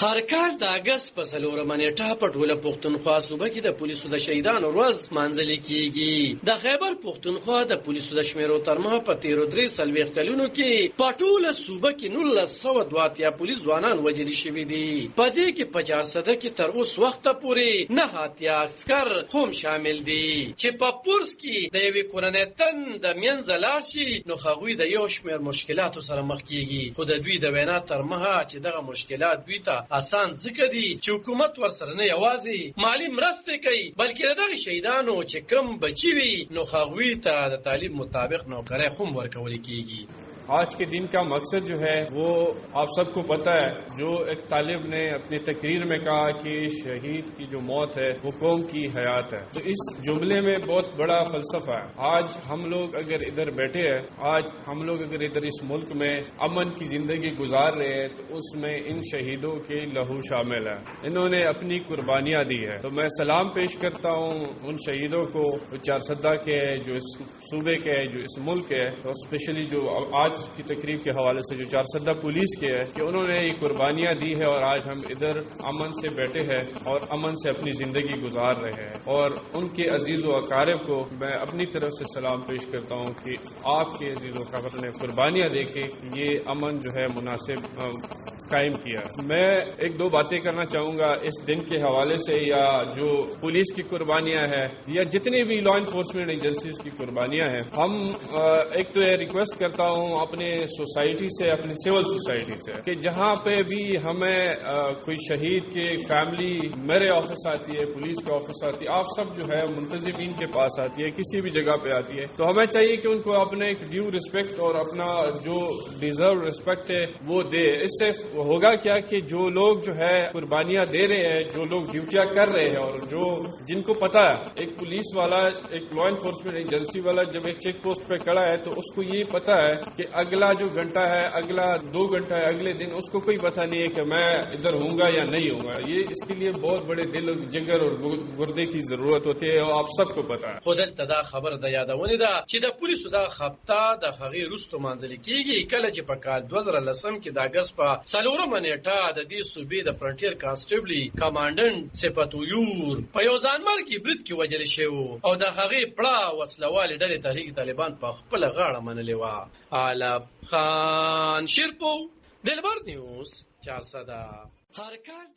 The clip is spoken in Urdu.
هر کال د اگست په 4 نیټه په ټوله پښتونخوا صوبه کې د پولیسو د شهیدانو ورځ مانځل کیږي. د خیبر پښتونخوا د پولیسو د شمیرو تر مخه په 13 کلونو کې په ټوله صوبه کې 1902 پولیس ځوانان وژل شوي دي. په دې کې په 400 کې تر اوس وخته پورې 9 عسكر هم شامل دي چې په پورس کې د یوې کورنۍ تن د منځ لاړ شي نو هغوی د یو شمېر مشکلاتو سره مخ کیږي. خو د دوی د وینا تر مخه چې دغه مشکلات دوی ته آسان ذکر دي چې حکومت ورسره نه یوازې مالی مرسته کوي بلکې دغه شهیدانو چې کم بچي وي نو هغوی ته د تعلیم مطابق نوکرۍ هم ورکول کیږي. آج کے دن کا مقصد جو ہے وہ آپ سب کو پتہ ہے. جو ایک طالب نے اپنی تقریر میں کہا کہ شہید کی جو موت ہے وہ قوم کی حیات ہے، تو اس جملے میں بہت بڑا فلسفہ ہے. آج ہم لوگ اگر ادھر بیٹھے ہیں، آج ہم لوگ اگر ادھر اس ملک میں امن کی زندگی گزار رہے ہیں تو اس میں ان شہیدوں کے لہو شامل ہے. انہوں نے اپنی قربانیاں دی ہے. تو میں سلام پیش کرتا ہوں ان شہیدوں کو جو 400 کے ہے، جو اس صوبے کے ہے، جو اس ملک کے ہے، اور اسپیشلی جو آج کی تقریب کے حوالے سے جو 400 پولیس کے ہے کہ انہوں نے یہ قربانیاں دی ہے اور آج ہم ادھر امن سے بیٹھے ہیں اور امن سے اپنی زندگی گزار رہے ہیں. اور ان کے عزیز و اقارب کو میں اپنی طرف سے سلام پیش کرتا ہوں کہ آپ کے عزیز و اقارب نے قربانیاں دے کے یہ امن جو ہے مناسب قائم کیا. میں ایک دو باتیں کرنا چاہوں گا اس دن کے حوالے سے، یا جو پولیس کی قربانیاں ہیں یا جتنی بھی لا انفورسمنٹ ایجنسیز کی قربانیاں ہیں. ہم ایک تو یہ ریکویسٹ کرتا ہوں اپنے سوسائٹی سے، اپنی سول سوسائٹی سے، کہ جہاں پہ بھی ہمیں کوئی شہید کی فیملی میرے آفس آتی ہے، پولیس کے آفس آتی ہے، آپ سب جو ہے منتظمین کے پاس آتی ہے، کسی بھی جگہ پہ آتی ہے، تو ہمیں چاہیے کہ ان کو اپنے ایک ڈیو رسپیکٹ اور اپنا جو ڈیزرو رسپیکٹ ہے وہ دے. اس سے ہوگا کیا کہ جو لوگ جو ہے قربانیاں دے رہے ہیں، جو لوگ ڈیوٹیاں کر رہے ہیں اور جن کو پتا ہے، ایک پولیس والا، ایک لا انفورسمنٹ ایجنسی والا جب ایک چیک پوسٹ پہ کھڑا ہے تو اس کو یہ پتا ہے کہ اگلا جو گھنٹہ ہے، اگلا 2 گھنٹہ ہے، اگلے دن اس کو کوئی پتہ نہیں ہے کہ میں ادھر ہوں گا یا نہیں ہوں گا. یہ اس کے لیے بہت بڑے دل، جگر اور گردے کی ضرورت ہوتی ہے اور آپ سب کو پتا ہے. خو دلته دا خبر د یادونه ده چې د پولیسو دا خپتا د هغې وروسته مانځل کیږي کله چې په کال 2010 کې د اګست په 4 نیټه د دې صوبې د فرنټیر کانسټیبلي کمانډنټ صفتویور په یو ځانمرګي برید کې وژل شوی او د هغې پړه وسلوالې ډلې تحریک طالبان په خپله غاړه منلې وه. عالم خان شیرپو، دلبر نیوز 400. هر کال